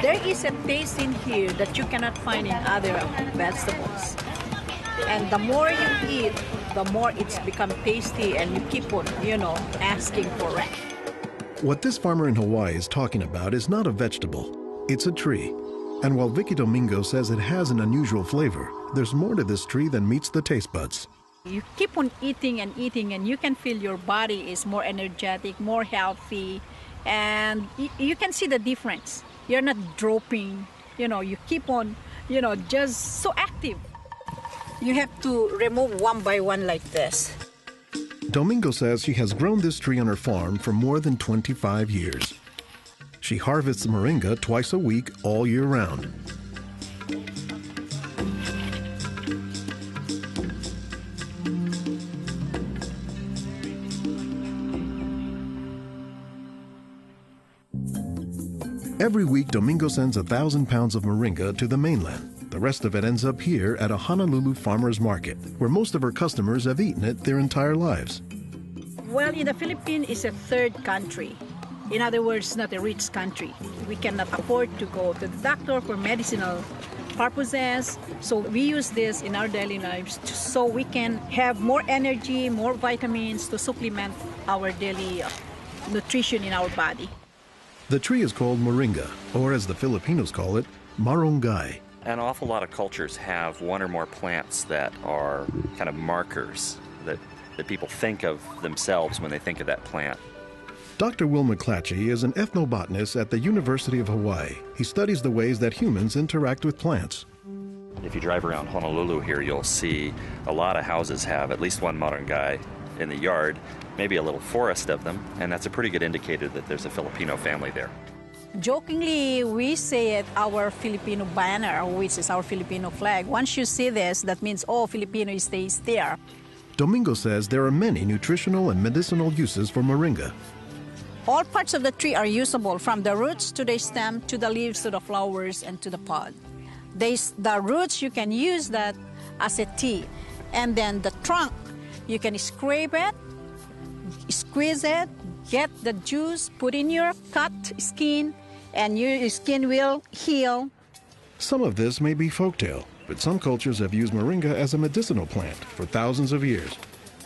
There is a taste in here that you cannot find in other vegetables. And the more you eat, the more it's become tasty and you keep on, asking for it. What this farmer in Hawaii is talking about is not a vegetable, it's a tree. And while Vicky Domingo says it has an unusual flavor, there's more to this tree than meets the taste buds. You keep on eating and eating and you can feel your body is more energetic, more healthy, and you can see the difference. You're not dropping, you keep on, just so active. You have to remove one by one like this. Domingo says she has grown this tree on her farm for more than 25 years. She harvests moringa twice a week all year round. Every week, Domingo sends 1,000 pounds of moringa to the mainland. The rest of it ends up here at a Honolulu farmer's market, where most of her customers have eaten it their entire lives. Well, in the Philippines, it's a third country. In other words, not a rich country. We cannot afford to go to the doctor for medicinal purposes. So we use this in our daily lives so we can have more energy, more vitamins to supplement our daily nutrition in our body. The tree is called moringa, or as the Filipinos call it, marunggay. An awful lot of cultures have one or more plants that are kind of markers that people think of themselves when they think of that plant. Dr. Will McClatchy is an ethnobotanist at the University of Hawaii. He studies the ways that humans interact with plants. If you drive around Honolulu here, you'll see a lot of houses have at least one marunggay in the yard, maybe a little forest of them, and that's a pretty good indicator that there's a Filipino family there. Jokingly, we say it our Filipino banner, which is our Filipino flag. Once you see this, that means, Filipino stays there. Domingo says there are many nutritional and medicinal uses for moringa. All parts of the tree are usable, from the roots to the stem, to the leaves, to the flowers, and to the pod. The roots, you can use that as a tea. And then the trunk, you can scrape it, squeeze it, get the juice, put in your cut skin, and your skin will heal. Some of this may be folktale, but some cultures have used moringa as a medicinal plant for thousands of years.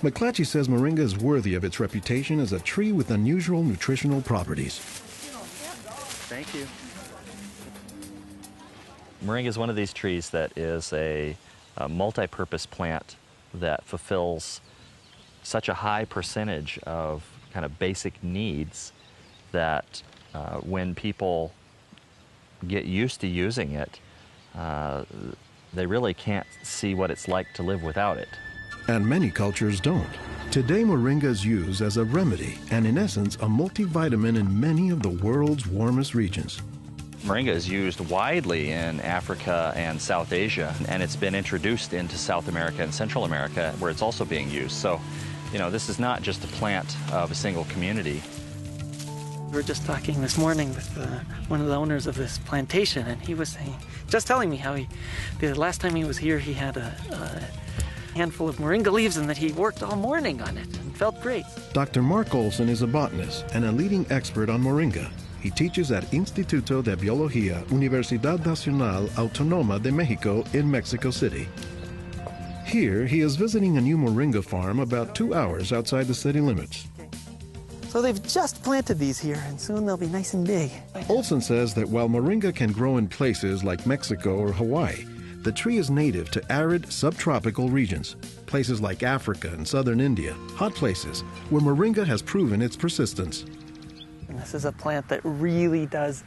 McClatchy says moringa is worthy of its reputation as a tree with unusual nutritional properties. Thank you. Moringa is one of these trees that is a multi-purpose plant that fulfills such a high percentage of kind of basic needs that when people get used to using it, they really can't see what it's like to live without it. And many cultures don't. Today, moringa is used as a remedy and, in essence, a multivitamin in many of the world's warmest regions. Moringa is used widely in Africa and South Asia, and it's been introduced into South America and Central America, where it's also being used. So, this is not just a plant of a single community. We were just talking this morning with one of the owners of this plantation, and he was telling me how the last time he was here, he had a handful of moringa leaves and that he worked all morning on it and felt great. Dr. Mark Olson is a botanist and a leading expert on moringa. He teaches at Instituto de Biología, Universidad Nacional Autónoma de México in Mexico City. Here, he is visiting a new moringa farm about 2 hours outside the city limits. So they've just planted these here, and soon they'll be nice and big. Olson says that while moringa can grow in places like Mexico or Hawaii, the tree is native to arid subtropical regions, places like Africa and southern India, hot places where moringa has proven its persistence. And this is a plant that really does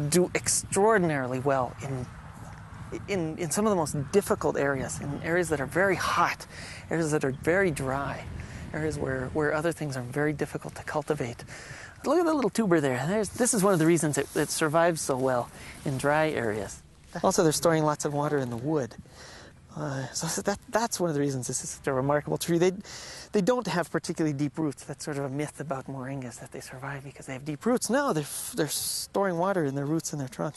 do extraordinarily well in some of the most difficult areas, in areas that are very hot, areas that are very dry, areas where other things are very difficult to cultivate. Look at the little tuber there. This is one of the reasons it survives so well in dry areas. Also, they're storing lots of water in the wood. So that's one of the reasons this is such a remarkable tree. They don't have particularly deep roots. That's sort of a myth about moringas, that they survive because they have deep roots. No, they're storing water in their roots and their trunk.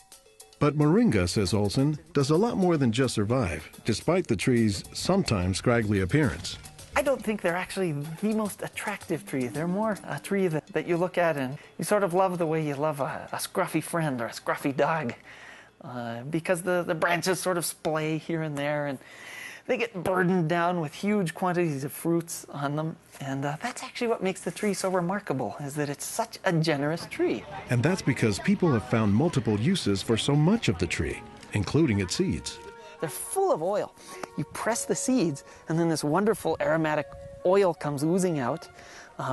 But moringa, says Olson, does a lot more than just survive, despite the tree's sometimes scraggly appearance. I don't think they're actually the most attractive tree. They're more a tree that you look at and you sort of love the way you love a scruffy friend or a scruffy dog. Because the branches sort of splay here and there, and they get burdened down with huge quantities of fruits on them. And that's actually what makes the tree so remarkable, is that it's such a generous tree. And that's because people have found multiple uses for so much of the tree, including its seeds. They're full of oil. You press the seeds, and then this wonderful aromatic oil comes oozing out,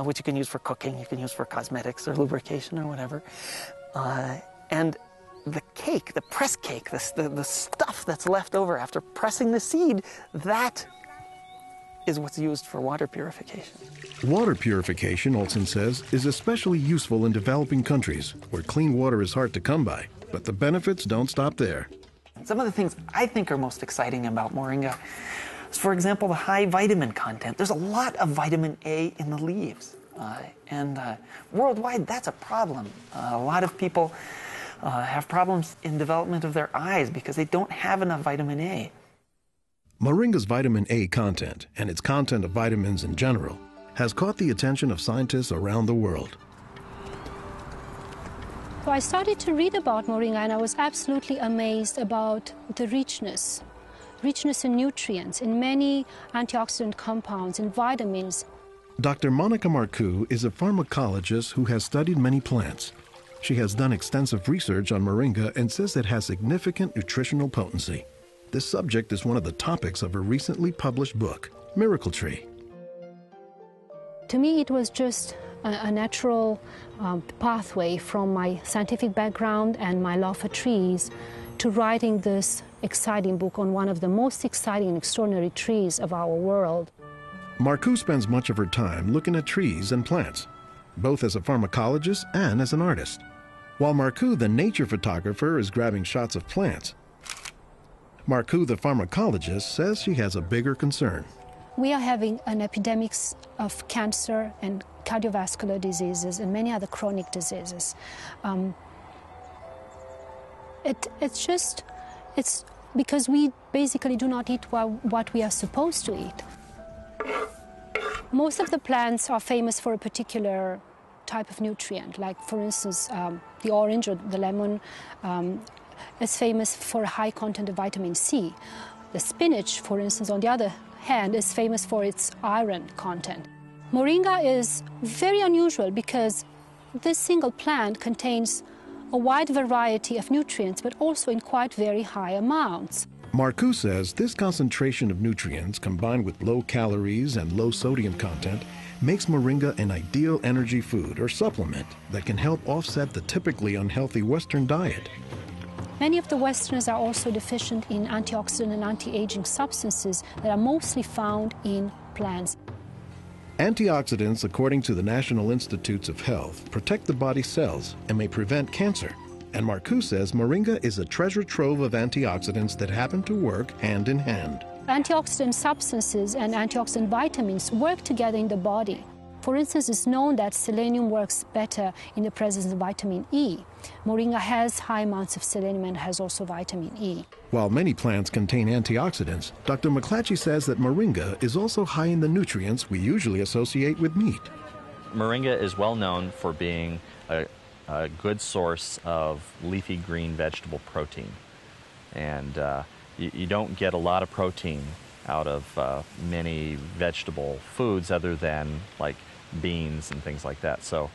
which you can use for cooking, you can use for cosmetics or lubrication or whatever. And the cake, the press cake, the stuff that's left over after pressing the seed, that is what's used for water purification. Water purification, Olson says, is especially useful in developing countries where clean water is hard to come by. But the benefits don't stop there. Some of the things I think are most exciting about moringa is, for example, the high vitamin content. There's a lot of vitamin A in the leaves. And worldwide, that's a problem. A lot of people have problems in development of their eyes because they don't have enough vitamin A. Moringa's vitamin A content, and its content of vitamins in general, has caught the attention of scientists around the world. So I started to read about moringa, and I was absolutely amazed about the richness in nutrients, in many antioxidant compounds, in vitamins. Dr. Monica Marcoux is a pharmacologist who has studied many plants. She has done extensive research on moringa and says it has significant nutritional potency. This subject is one of the topics of her recently published book, Miracle Tree. To me, it was just a natural pathway from my scientific background and my love for trees to writing this exciting book on one of the most exciting and extraordinary trees of our world. Marcoux spends much of her time looking at trees and plants, both as a pharmacologist and as an artist. While Marcoux, the nature photographer, is grabbing shots of plants, Marcoux, the pharmacologist, says she has a bigger concern. We are having an epidemic of cancer and cardiovascular diseases and many other chronic diseases. It's because we basically do not eat what we are supposed to eat. Most of the plants are famous for a particular type of nutrient, like for instance the orange or the lemon is famous for a high content of vitamin C. The spinach, for instance, on the other hand, is famous for its iron content. Moringa is very unusual because this single plant contains a wide variety of nutrients, but also in quite very high amounts. Marcoux says this concentration of nutrients, combined with low calories and low sodium content, makes moringa an ideal energy food or supplement that can help offset the typically unhealthy Western diet. Many of the Westerners are also deficient in antioxidant and anti-aging substances that are mostly found in plants. Antioxidants, according to the National Institutes of Health, protect the body's cells and may prevent cancer. And Marcoux says moringa is a treasure trove of antioxidants that happen to work hand in hand. Antioxidant substances and antioxidant vitamins work together in the body. For instance, it's known that selenium works better in the presence of vitamin E. Moringa has high amounts of selenium and has also vitamin E. While many plants contain antioxidants, Dr. McClatchy says that moringa is also high in the nutrients we usually associate with meat. Moringa is well known for being a good source of leafy green vegetable protein. And you don't get a lot of protein out of many vegetable foods other than like beans and things like that. So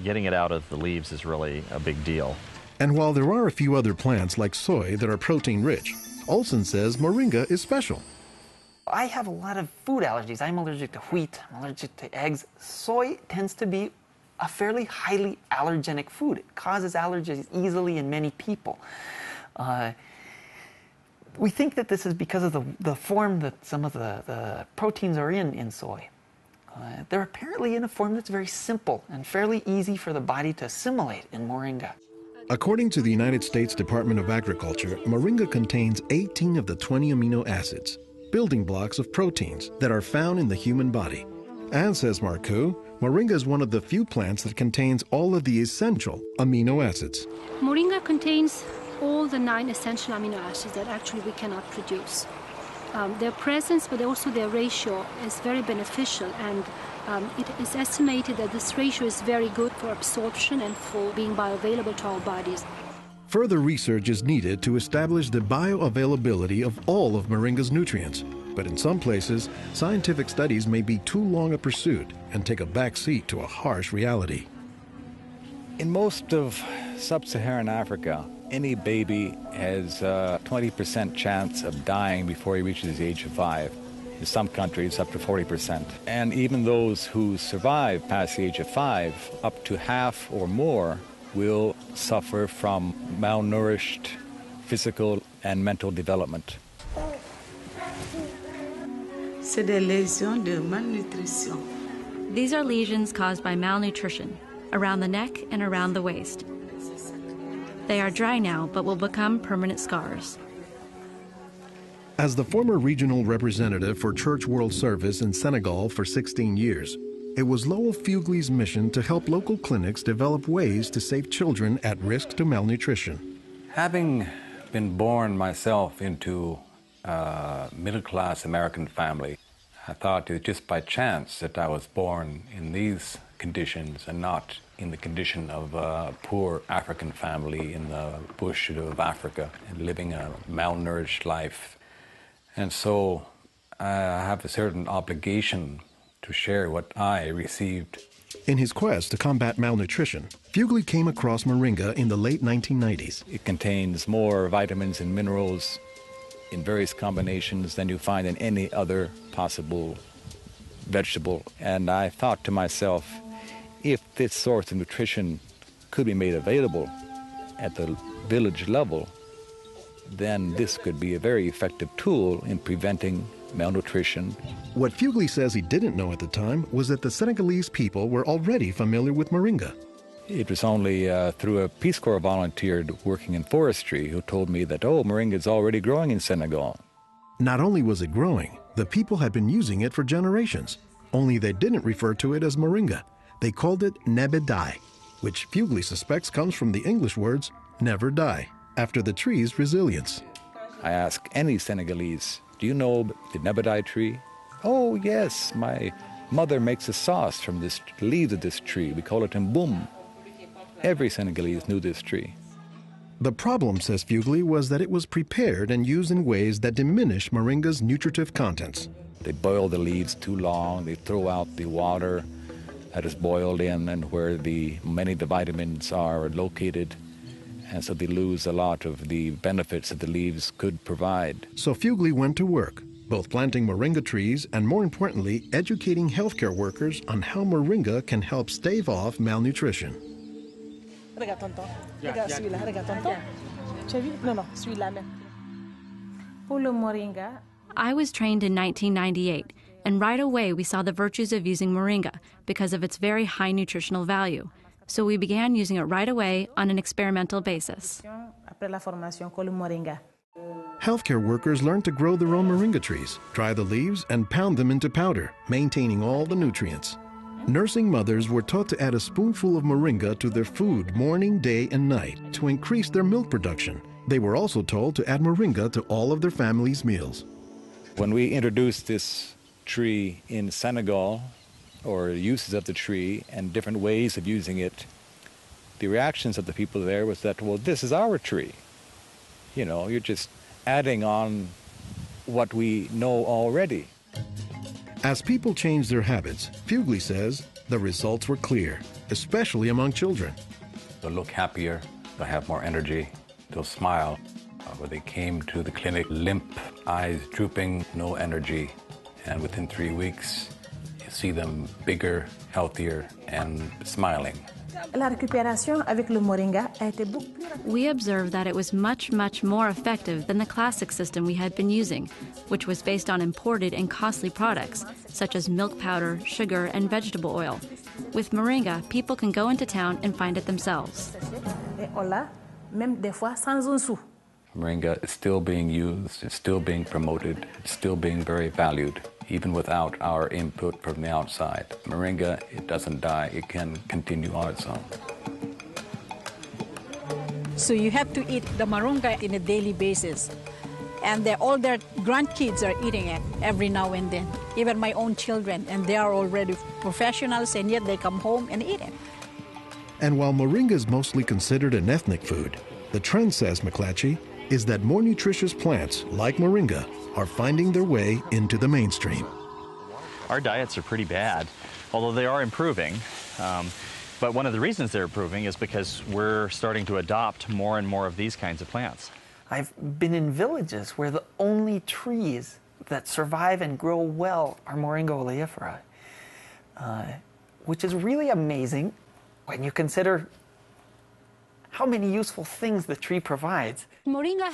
getting it out of the leaves is really a big deal. And while there are a few other plants like soy that are protein rich, Olson says moringa is special. I have a lot of food allergies. I'm allergic to wheat, I'm allergic to eggs. Soy tends to be a fairly highly allergenic food. It causes allergies easily in many people. We think that this is because of the form that some of the proteins are in soy. They're apparently in a form that's very simple and fairly easy for the body to assimilate in moringa. According to the United States Department of Agriculture, moringa contains 18 of the 20 amino acids, building blocks of proteins that are found in the human body. And, says Marcoux, moringa is one of the few plants that contains all of the essential amino acids. Moringa contains all the 9 essential amino acids that actually we cannot produce. Their presence, but also their ratio, is very beneficial, and it is estimated that this ratio is very good for absorption and for being bioavailable to our bodies. Further research is needed to establish the bioavailability of all of moringa's nutrients. But in some places, scientific studies may be too long a pursuit and take a back seat to a harsh reality. In most of sub-Saharan Africa, any baby has a 20% chance of dying before he reaches the age of 5. In some countries, up to 40%. And even those who survive past the age of 5, up to half or more will suffer from malnourished physical and mental development. C'est des lésions de malnutrition. These are lesions caused by malnutrition, around the neck and around the waist. They are dry now, but will become permanent scars. As the former regional representative for Church World Service in Senegal for 16 years, it was Lowell Fugley's mission to help local clinics develop ways to save children at risk to malnutrition. Having been born myself into a middle-class American family, I thought it was just by chance that I was born in these conditions and not in the condition of a poor African family in the bush of Africa and living a malnourished life. And so I have a certain obligation to share what I received. In his quest to combat malnutrition, Fugley came across moringa in the late 1990s. It contains more vitamins and minerals in various combinations than you find in any other possible vegetable. And I thought to myself, if this source of nutrition could be made available at the village level, then this could be a very effective tool in preventing malnutrition. What Fugley says he didn't know at the time was that the Senegalese people were already familiar with moringa. It was only through a Peace Corps volunteer working in forestry who told me that, oh, moringa is already growing in Senegal. Not only was it growing, the people had been using it for generations, only they didn't refer to it as moringa. They called it nebedai, which Fugley suspects comes from the English words never die, after the tree's resilience. I ask any Senegalese, do you know the nebedai tree? Oh, yes, my mother makes a sauce from the leaves of this tree. We call it mboum. Every Senegalese knew this tree. The problem, says Fugley, was that it was prepared and used in ways that diminish moringa's nutritive contents. They boil the leaves too long, they throw out the water that is boiled in and where many of the vitamins are located, and so they lose a lot of the benefits that the leaves could provide. So Fugley went to work, both planting moringa trees and, more importantly, educating healthcare workers on how moringa can help stave off malnutrition. Regarde, tonton. Regarde celui-là. Regarde, tonton. Tu as vu? Non, non, celui-là même. Pour le moringa. I was trained in 1998, and right away we saw the virtues of using moringa because of its very high nutritional value. So we began using it right away on an experimental basis. Après la formation, con le moringa. Healthcare workers learned to grow their own moringa trees, dry the leaves, and pound them into powder, maintaining all the nutrients. Nursing mothers were taught to add a spoonful of moringa to their food morning, day, and night to increase their milk production. They were also told to add moringa to all of their family's meals. When we introduced this tree in Senegal, or uses of the tree and different ways of using it, the reactions of the people there was that, well, this is our tree. You know, you're just adding on what we know already. As people changed their habits, Fugley says the results were clear, especially among children. They'll look happier, they'll have more energy, they'll smile. When they came to the clinic, limp, eyes drooping, no energy, and within 3 weeks, you see them bigger, healthier, and smiling. La récupération avec le moringa a été beaucoup plus rapide. We observed that it was much, much more effective than the classic system we had been using, which was based on imported and costly products, such as milk powder, sugar, and vegetable oil. With moringa, people can go into town and find it themselves. Et on l'a, même des fois sans un sou. Moringa is still being used, it's still being promoted, it's still being very valued, even without our input from the outside. Moringa, it doesn't die, it can continue on its own. So you have to eat the moringa on a daily basis. And all their grandkids are eating it every now and then, even my own children, and they are already professionals, and yet they come home and eat it. And while moringa is mostly considered an ethnic food, the trend, says McClatchy, is that more nutritious plants, like moringa, are finding their way into the mainstream. Our diets are pretty bad, although they are improving. But one of the reasons they're improving is because we're starting to adopt more and more of these kinds of plants. I've been in villages where the only trees that survive and grow well are Moringa Oleifera, which is really amazing when you consider how many useful things the tree provides. Moringa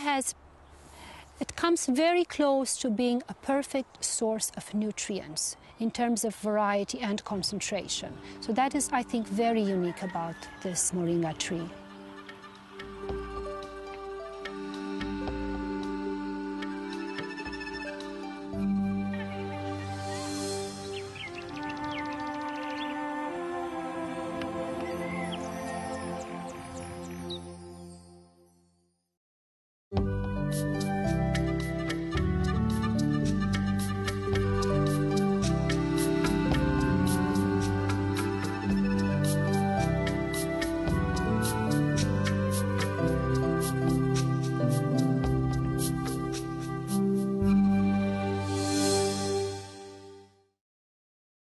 it comes very close to being a perfect source of nutrients in terms of variety and concentration. So that is, I think, very unique about this moringa tree.